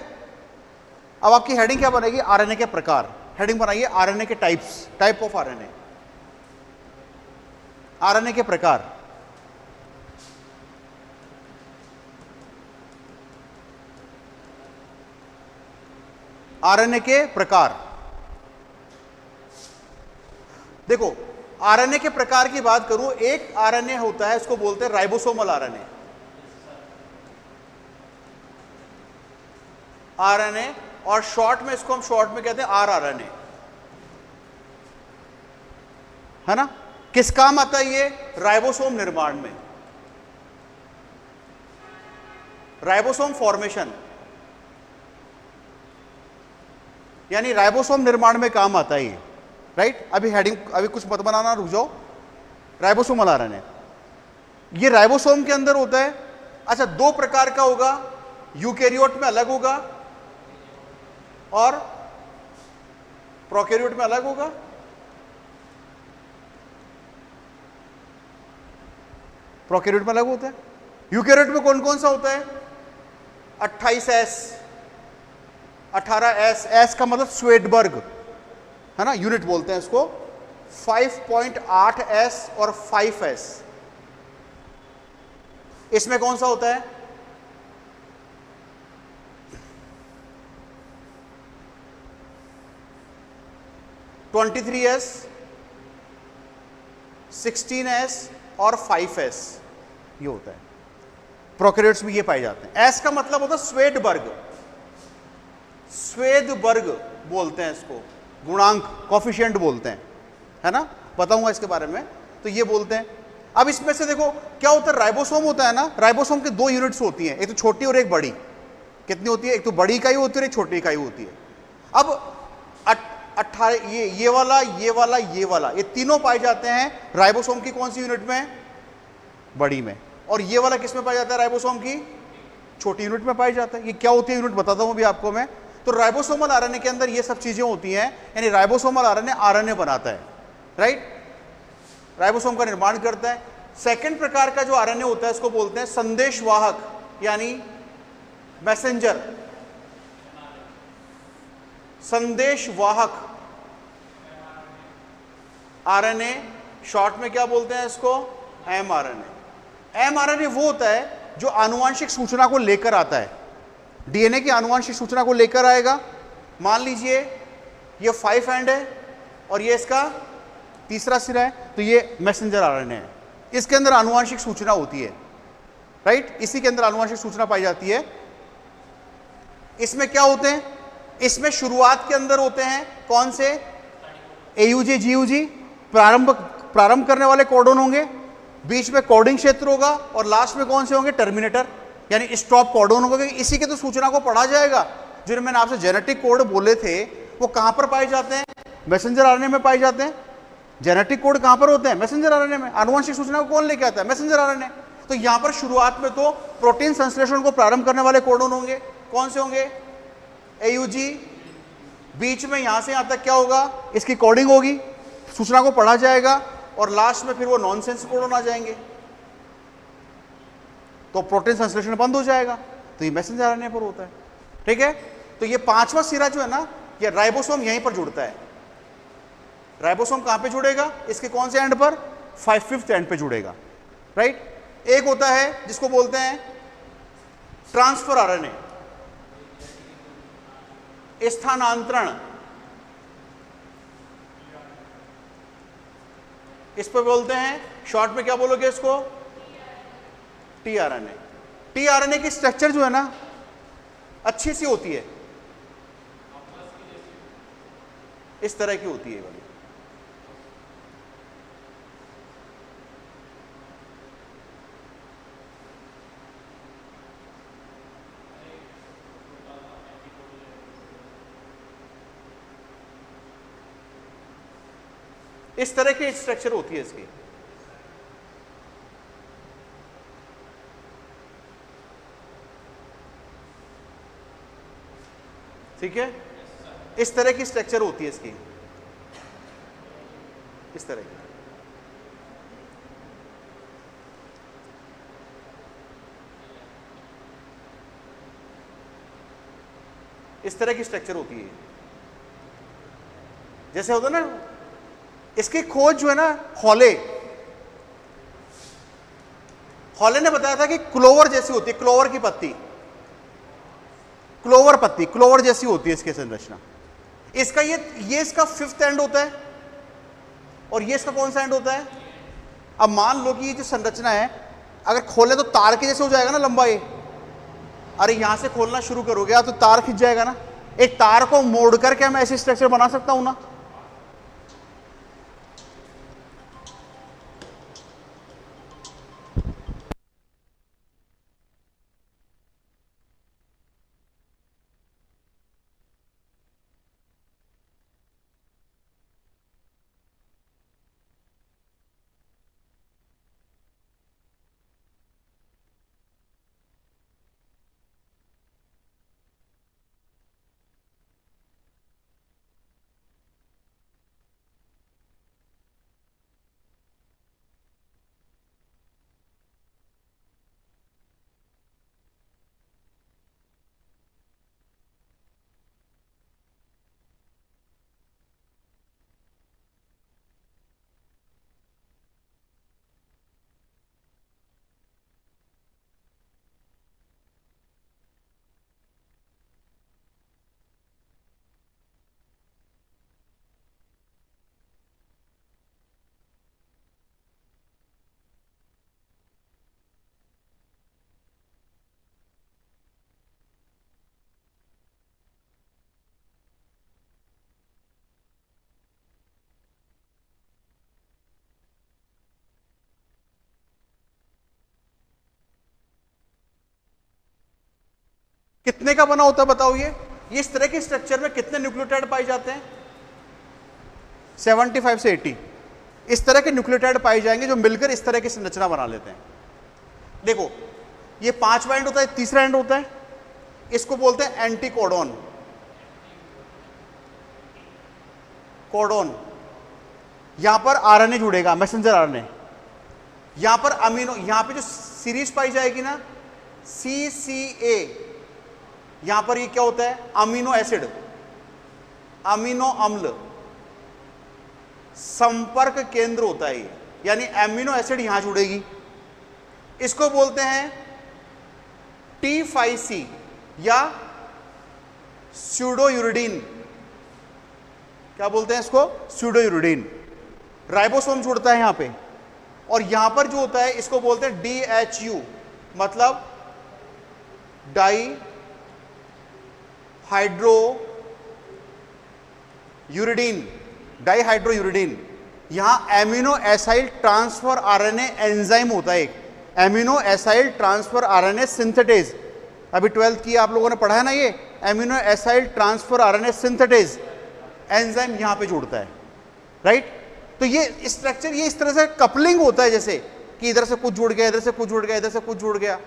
अब आपकी हेडिंग क्या बनेगी? आरएनए के प्रकार। हेडिंग बनाइए आरएनए के types, type of RNA, RNA के प्रकार। आरएनए के प्रकार। देखो आरएनए के प्रकार की बात करूं, एक आरएनए होता है, इसको बोलते हैं राइबोसोमल आरएनए। आरएनए, और शॉर्ट में इसको हम शॉर्ट में कहते हैं आरआरएनए, है ना? किस काम आता है ये? राइबोसोम निर्माण में, राइबोसोम फॉर्मेशन, यानी राइबोसोम निर्माण में काम आता है ये, राइट? अभी हेडिंग, अभी कुछ मत बनाना, रुक जाओ। राइबोसोमल आरएनए, ये राइबोसोम के अंदर होता है। अच्छा, दो प्रकार का होगा, यूकैरियोट में अलग होगा और प्रोकैरियोट में अलग होगा। प्रोकैरियोट में अलग होता है। यूकैरियोट में कौन कौन सा होता है? 28S, 18S, S का मतलब स्वेडबर्ग, है ना, यूनिट बोलते हैं इसको। 5.8S और 5S, इसमें कौन सा होता है? (23S, 16S और 5S। ये होता है। प्रोकैरियोट्स में ये पाए जाते हैं। एस का मतलब होता है स्वेडबर्ग, स्वेदबर्ग बोलते हैं इसको, गुणांक कॉफिशिएंट बोलते हैं, है ना, बताऊंगा इसके बारे में। तो ये बोलते हैं। अब इसमें से देखो क्या होता है, राइबोसोम होता है ना, राइबोसोम के दो यूनिट्स होती हैं, एक तो छोटी और एक बड़ी। कितनी होती है, एक तो बड़ी इकाई होती है, एक छोटी इकाई होती है। अब 18 ये वाला, ये वाला, ये वाला, ये तीनों पाए जाते हैं राइबोसोम की कौन सी यूनिट में, बड़ी में। और ये वाला किस में पाया जाता है, राइबोसोम की छोटी यूनिट में पाया जाता है। ये क्या होती है यूनिट बताता हूं अभी आपको मैं। तो राइबोसोमल आरएनए के अंदर ये सब चीजें होती हैं, यानी राइबोसोमल आरएनए आरएनए बनाता है, राइट, राइबोसोम का निर्माण करता है। सेकंड प्रकार का जो आरएनए होता है इसको बोलते हैं संदेशवाहक, यानी मैसेंजर, संदेशवाहक आरएनए, शॉर्ट में क्या बोलते हैं इसको, एमआरएनए। एमआरएनए वो होता है जो आनुवांशिक सूचना को लेकर आता है, डीएनए की आनुवांशिक सूचना को लेकर आएगा। मान लीजिए ये 5 एंड है और ये इसका तीसरा सिरा है, तो ये मैसेंजर आरएनए है। इसके अंदर आनुवांशिक सूचना होती है, राइट, इसी के अंदर आनुवांशिक सूचना पाई जाती है। इसमें क्या होते हैं, इसमें शुरुआत के अंदर होते हैं कौन से, एयूजी जीयूजी, प्रारंभ करने वाले कोडोन होंगे, बीच में कोडिंग क्षेत्र होगा, और लास्ट में कौन से होंगे, टर्मिनेटर, यानी स्टॉप कोडोन होगा। क्योंकि इसी के तो सूचना को पढ़ा जाएगा। जो मैंने आपसे जेनेटिक कोड बोले थे वो कहां पर पाए जाते हैं, मैसेंजर आरएनए में पाए जाते हैं। जेनेटिक कोड कहां पर होते हैं, मैसेंजर आरएनए में। आनुवंशिक सूचना को कौन लेके आता है, मैसेंजर आरएनए। तो यहां पर शुरुआत में तो प्रोटीन संश्लेषण को प्रारंभ करने वाले कोडोन होंगे, कौन से होंगे, एयूजी। बीच में यहां से यहां तक क्या होगा, इसकी कोडिंग होगी, सूचना को पढ़ा जाएगा, और लास्ट में फिर वो नॉनसेंस कोडोन आ जाएंगे, तो प्रोटीन संश्लेषण बंद हो जाएगा। तो ये मैसेंजर आरएनए पर होता है, ठीक है। तो ये पांचवा सिरा जो है ना, ये राइबोसोम यहीं पर जुड़ता है। राइबोसोम कहां पे जुड़ेगा, इसके कौन से एंड पर, 5th एंड पे जुड़ेगा, राइट। एक होता है जिसको बोलते हैं ट्रांसफर आरएनए, स्थानांतरण, इस पर बोलते हैं, शॉर्ट में क्या बोलोगे इसको, टीआरएनए। टीआरएनए की स्ट्रक्चर जो है ना अच्छी सी होती है, इस तरह की होती है वाली। इस तरह की स्ट्रक्चर होती है इसकी, ठीक है। इस तरह की स्ट्रक्चर होती है इसकी, इस तरह की। इस तरह की स्ट्रक्चर होती है, जैसे होता है ना। इसकी खोज जो है ना हॉले ने बताया था कि क्लोवर जैसी होती है, क्लोवर की पत्ती, क्लोवर पत्ती, क्लोवर जैसी होती है इसकी संरचना। इसका ये इसका 5th एंड होता है, और ये इसका कौन सा एंड होता है। अब मान लो कि ये जो संरचना है अगर खोले तो तार के जैसे हो जाएगा ना लंबा ये। अरे यहां से खोलना शुरू करोगे आप तो तार खिंच जाएगा ना। एक तार को मोड़ करके मैं ऐसी स्ट्रक्चर बना सकता हूं ना। कितने का बना होता है बताओ? ये इस तरह के स्ट्रक्चर में कितने न्यूक्लियोटाइड पाए जाते हैं? 75 से 80 इस तरह के न्यूक्लियोटाइड पाए जाएंगे जो मिलकर इस तरह की संरचना बना लेते हैं। देखो ये 5वां एंड होता है, तीसरा एंड होता है, इसको बोलते हैं एंटीकोडॉन। कोडॉन, यहां पर आरएनए जुड़ेगा, मैसेंजर आरएनए। यहां पर अमीनो, यहां पे जो सीरीज पाई जाएगी ना CCA, यहां पर ये क्या होता है? अमीनो एसिड, अमीनो अम्ल संपर्क केंद्र होता है ये, यानी अमीनो एसिड यहां जुड़ेगी। इसको बोलते हैं T5C या स्यूडोयूरिडीन। क्या बोलते हैं इसको? स्यूडोयूरिडीन। राइबोसोम जुड़ता है यहां पे, और यहां पर जो होता है इसको बोलते हैं DHU, मतलब डाई हाइड्रोयूरिडीन, डाईहाइड्रोयूरिडीन। यहां amino acyl transfer RNA enzyme होता है, एक amino acyl transfer RNA synthetase. अभी 12th की आप लोगों ने पढ़ा है ना, ये amino acyl transfer RNA synthetase enzyme यहां पे जुड़ता है, राइट। तो ये स्ट्रक्चर, ये इस तरह से कपलिंग होता है, जैसे कि इधर से कुछ जुड़ गया, इधर से कुछ जुड़ गया, इधर से कुछ जुड़ गया।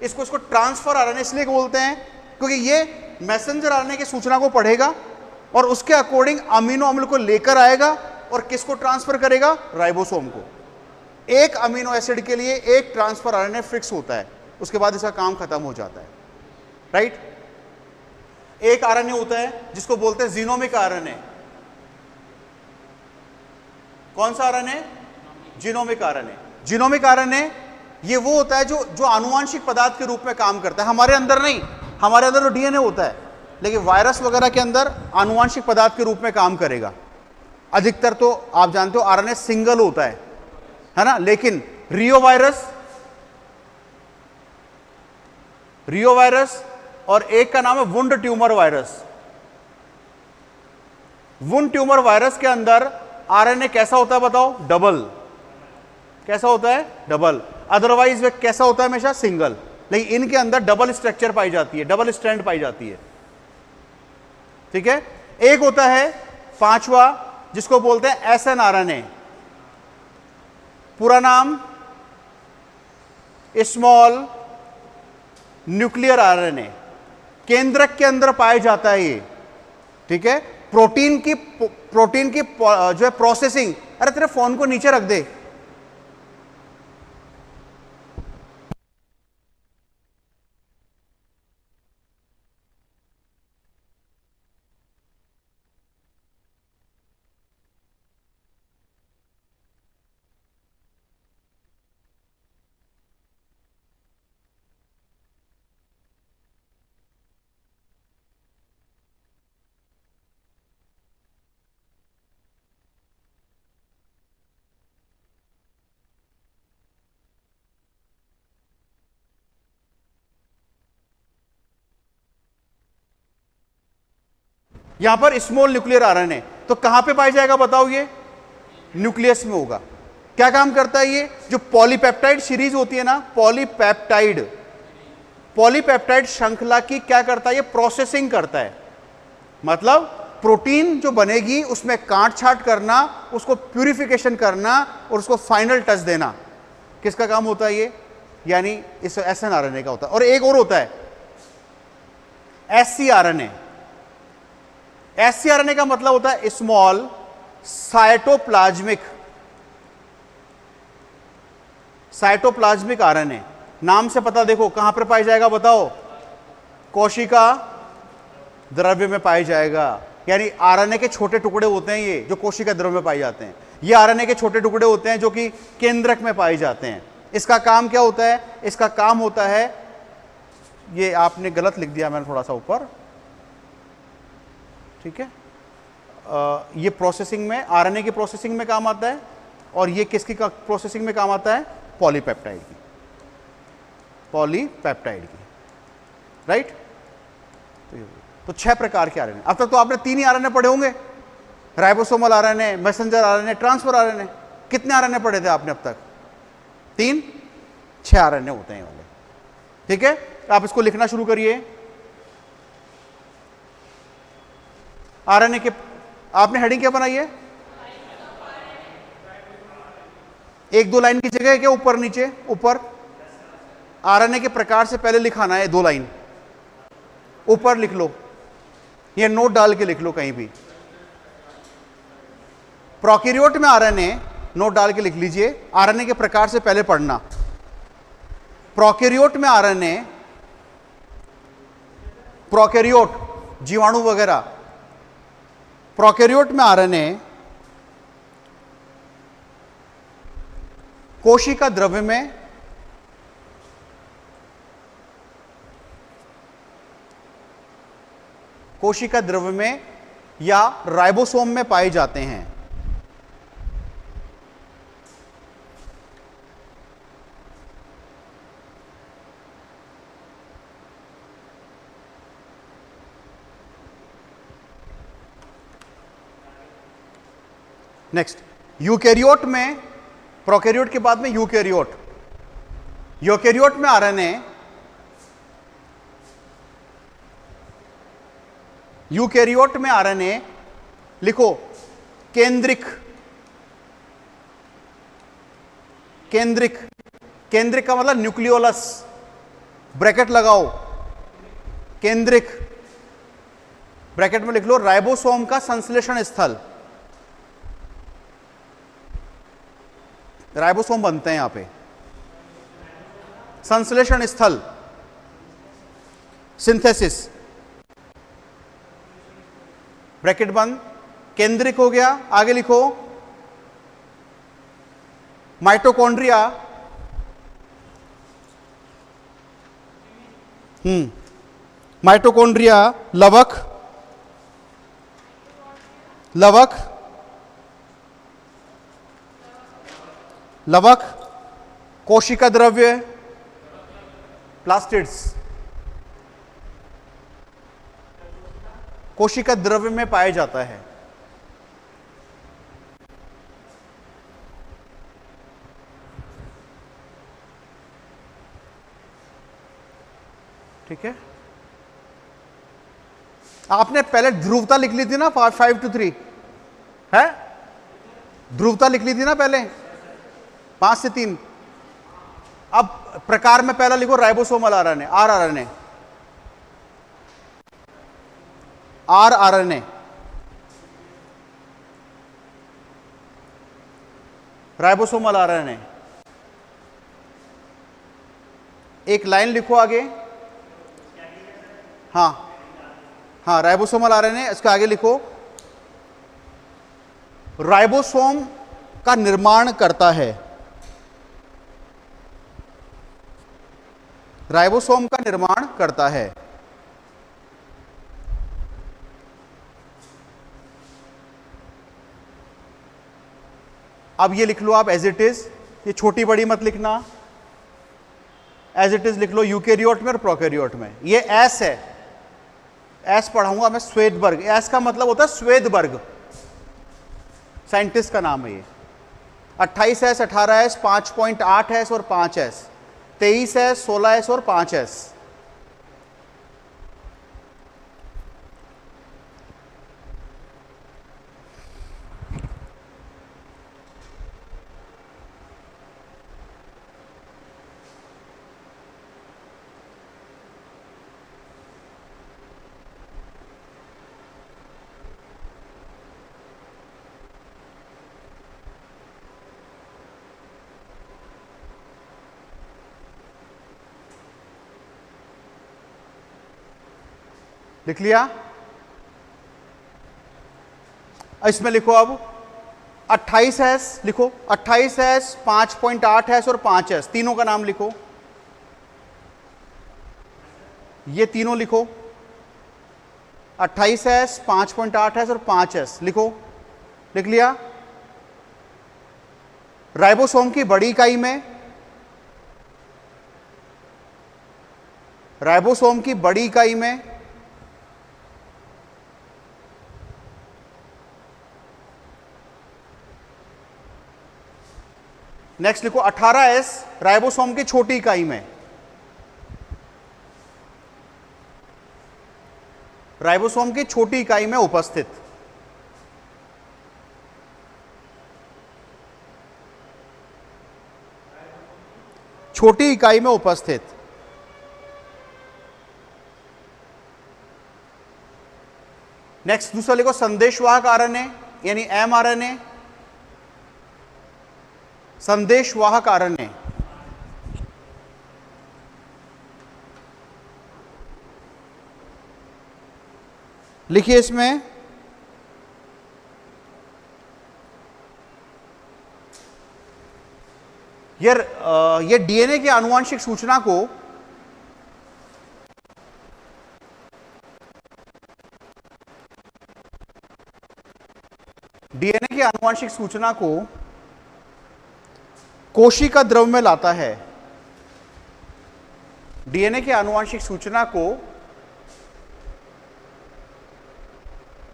इसको ट्रांसफर आरएनए इसलिए बोलते हैं क्योंकि ये मैसेंजर आरएनए की सूचना को पढ़ेगा और उसके अकॉर्डिंग अमीनो अम्ल को लेकर आएगा और किसको ट्रांसफर करेगा? राइबोसोम को। एक अमीनो एसिड के लिए एक ट्रांसफर आरएनए फिक्स होता है, उसके बाद इसका काम खत्म हो जाता है, राइट। एक आरएनए होता है जिसको बोलते हैं जीनोमिक आरएनए। कौन सा RNA? Genomic RNA. Genomic RNA ये वो होता है जो आनुवांशिक पदार्थ के रूप में काम करता है। हमारे अंदर नहीं, हमारे अंदर तो डीएनए होता है, लेकिन वायरस वगैरह के अंदर आनुवांशिक पदार्थ के रूप में काम करेगा। अधिकतर तो आप जानते हो आरएनए सिंगल होता है ना, लेकिन रियो वायरस और एक का नाम है wound tumour virus. Wound tumour virus के अंदर आरएनए कैसा होता है बताओ? डबल। कैसा होता है? डबल। अदरवाइज वे कैसा होता है? हमेशा सिंगल। लेकिन इनके अंदर डबल स्ट्रक्चर पाई जाती है, डबल स्ट्रैंड पाई जाती है, ठीक है। एक होता है 5वां जिसको बोलते हैं SNRNA, पूरा नाम स्मॉल न्यूक्लियर आरएनए। केंद्रक के अंदर पाया जाता है ये, ठीक है। प्रोटीन की जो है प्रोसेसिंग, अरे तेरे फोन को नीचे रख दे। यहां पर स्मॉल न्यूक्लियर आरएनए, तो कहां पे पाया जाएगा बताओ? ये न्यूक्लियस में होगा। क्या काम करता है ये? जो पॉलीपेप्टाइड सीरीज होती है ना, पॉलीपेप्टाइड श्रृंखला की क्या करता है? ये प्रोसेसिंग करता है। मतलब प्रोटीन जो बनेगी उसमें काट छाट करना, उसको प्यूरिफिकेशन करना और उसको फाइनल टच देना, किसका काम होता है ये? यानी इस SNRNA का होता है। और एक और होता है SCRNA। SCRNA का मतलब होता है स्मॉल साइटोप्लाज्मिक आरएनए। नाम से पता देखो कहां पर पाया जाएगा बताओ? कोशिका द्रव्य में पाया जाएगा। यानी आरएनए के छोटे टुकड़े होते हैं ये, जो कोशिका द्रव्य में पाए जाते हैं। ये आरएनए के छोटे टुकड़े होते हैं जो कि केंद्रक में पाए जाते हैं। इसका काम क्या होता है? इसका काम होता है, ये आपने गलत लिख दिया मैंने थोड़ा सा ऊपर, ठीक है। ये प्रोसेसिंग में, आरएनए की प्रोसेसिंग में काम आता है, और ये किसकी प्रोसेसिंग में काम आता है? पॉलीपेप्टाइड की, राइट। तो 6 प्रकार के आरएनए। अब तक तो आपने 3 ही आरएनए पढ़े होंगे, ribosomal RNA, messenger RNA, transfer RNA. कितने आरएनए पढ़े थे आपने अब तक? 3, 6 आरएनए होते हैं वाले, ठीक है। आप इसको लिखना शुरू करिए। आरएनए के, आपने हेडिंग क्या बनाई है? एक दो लाइन की जगह है क्या? ऊपर नीचे? ऊपर। आरएनए के प्रकार से पहले लिखाना है 2 लाइन, ऊपर लिख लो या नोट डाल के लिख लो कहीं भी। प्रोकैरियोट में आरएनए, नोट डाल के लिख लीजिए, आरएनए के प्रकार से पहले पढ़ना। प्रोकैरियोट में आरएनए, प्रोकैरियोट जीवाणु वगैरह, प्रोकैरियोट में आरएनए कोशिका द्रव्य में या राइबोसोम में पाए जाते हैं। नेक्स्ट, यूकैरियोट में, प्रोकैरियोट के बाद में यूकैरियोट, यूकैरियोट में आरएनए, यूकैरियोट में आरएनए लिखो केंद्रिक, केंद्रिक, केंद्रिक का मतलब न्यूक्लियोलस, ब्रैकेट लगाओ, केंद्रिक, ब्रैकेट में लिख लो राइबोसोम का संश्लेषण स्थल। राइबोसोम बनते हैं यहां पे, संश्लेषण स्थल, सिंथेसिस, ब्रैकेट बंद, केंद्रिक हो गया। आगे लिखो माइटोकॉन्ड्रिया, माइटोकॉन्ड्रिया लवक, लवक, लवक, कोशिका द्रव्य, प्लास्टिड्स, कोशिका द्रव्य में पाया जाता है। ठीक है, आपने पहले ध्रुवता लिख ली थी ना, 5 to 3 है, ध्रुवता लिख ली थी ना पहले, 5 से 3। अब प्रकार में पहला लिखो ribosomal RNA, are RNA, are RNA, ribosomal RNA. एक लाइन लिखो आगे, हाँ हाँ, राइबोसोमल आरएनए, इसके आगे लिखो राइबोसोम का निर्माण करता है, राइबोसोम का निर्माण करता है। अब ये लिख लो आप एज इट इज, ये छोटी बड़ी मत लिखना, एज इट इज लिख लो यूकैरियोट में और प्रोकैरियोट में। ये एस है, एस पढ़ाऊंगा मैं, श्वेदबर्ग, एस का मतलब होता है श्वेदबर्ग, साइंटिस्ट का नाम है ये। 28S, 18S, 5.8S और 5S, 23S, 16S और 5S। लिख लिया? इसमें लिखो अब 28S लिखो, 28S, 5.8S और 5S, तीनों का नाम लिखो। ये तीनों लिखो, 28S, 5.8S और 5S लिखो। लिख लिया? राइबोसोम की बड़ी इकाई में, राइबोसोम की बड़ी इकाई में नेक्स्ट लिखो 18S राइबोसोम की छोटी इकाई में, राइबोसोम की छोटी इकाई में उपस्थित। छोटी इकाई में उपस्थित। नेक्स्ट दूसरा लिखो संदेशवाहक आरएनए यानी एमआरएनए। संदेशवाहक आरएनए लिखिए इसमें ये डीएनए की आनुवंशिक सूचना को कोशिका द्रव में लाता है। डीएनए की आनुवंशिक सूचना को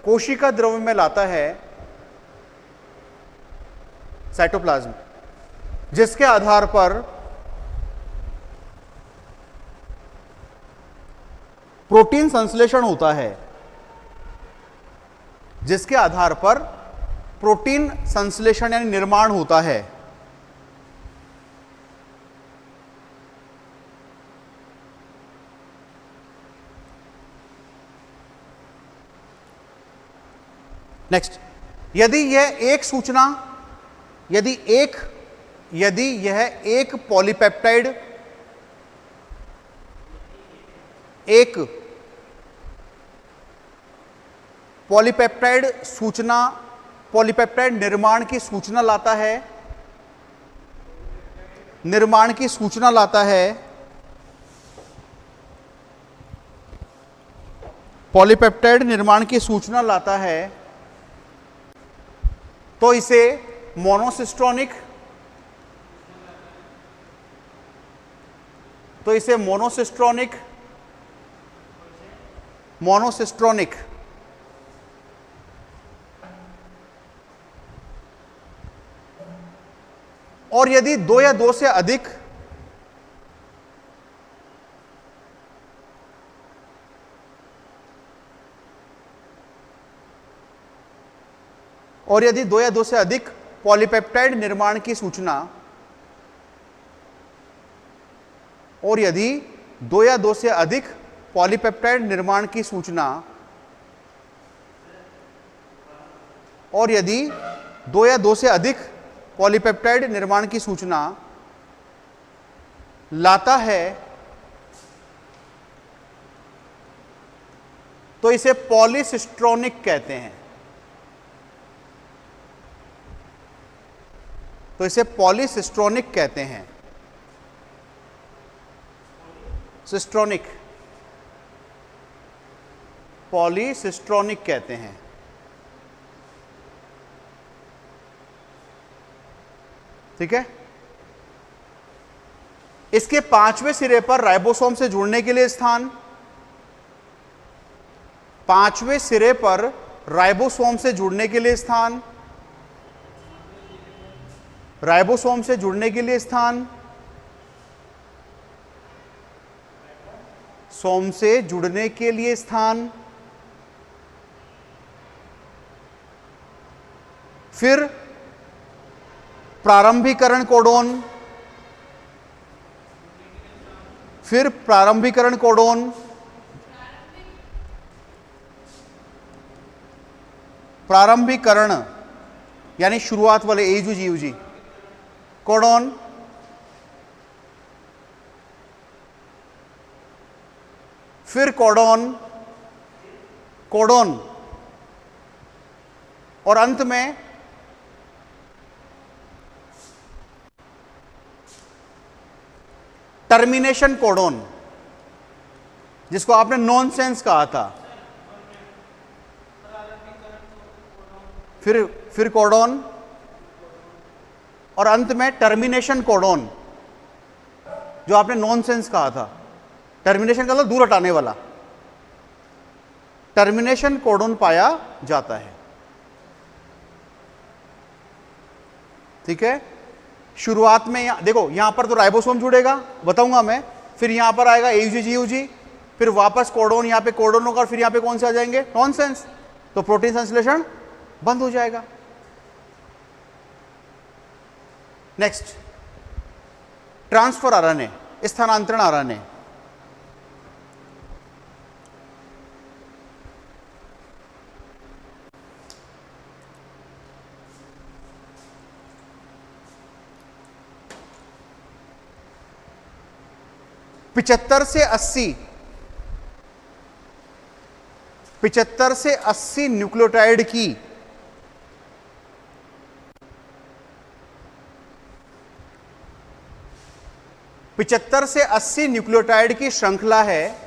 कोशिका द्रव में लाता है साइटोप्लाज्म, जिसके आधार पर प्रोटीन संश्लेषण होता है। जिसके आधार पर प्रोटीन संश्लेषण यानी निर्माण होता है। नेक्स्ट, यदि यह एक पॉलीपेप्टाइड पॉलीपेप्टाइड निर्माण की सूचना लाता है, पॉलीपेप्टाइड निर्माण की सूचना लाता है, तो इसे मोनोसिस्टोनिक और यदि दो या दो से अधिक पॉलीपेप्टाइड निर्माण की सूचना पॉलीपेप्टाइड निर्माण की सूचना लाता है, तो इसे पॉलीसिस्ट्रोनिक कहते हैं। सिस्ट्रोनिक, पॉलीसिस्ट्रोनिक कहते हैं। ठीक है। इसके पांचवें सिरे पर राइबोसोम से जुड़ने के लिए स्थान, पांचवें सिरे पर राइबोसोम से जुड़ने के लिए स्थान, सोम से जुड़ने के लिए स्थान, फिर प्रारंभिकरण कोडोन, प्रारंभिकरण यानी शुरुआत वाले AUG कोडोन, फिर कोडोन और अंत में टर्मिनेशन कोडोन, जिसको आपने नॉनसेंस कहा था। फिर कोडोन और अंत में टर्मिनेशन कोडोन, जो आपने नॉनसेंस कहा था। टर्मिनेशन का मतलब दूर हटाने वाला, टर्मिनेशन कोडोन पाया जाता है। ठीक है। शुरुआत में देखो, यहां पर तो राइबोसोम जुड़ेगा, बताऊंगा मैं। फिर यहां पर आएगा AUG, फिर वापस कोडोन, यहां पे कोडोन होगा और फिर यहां पे कौन से आ जाएंगे, नॉनसेंस, तो प्रोटीन संश्लेषण बंद हो जाएगा। नेक्स्ट, ट्रांसफर आरएनए, स्थानांतरण आरएनए। पिचहत्तर से 80 न्यूक्लियोटाइड की श्रृंखला है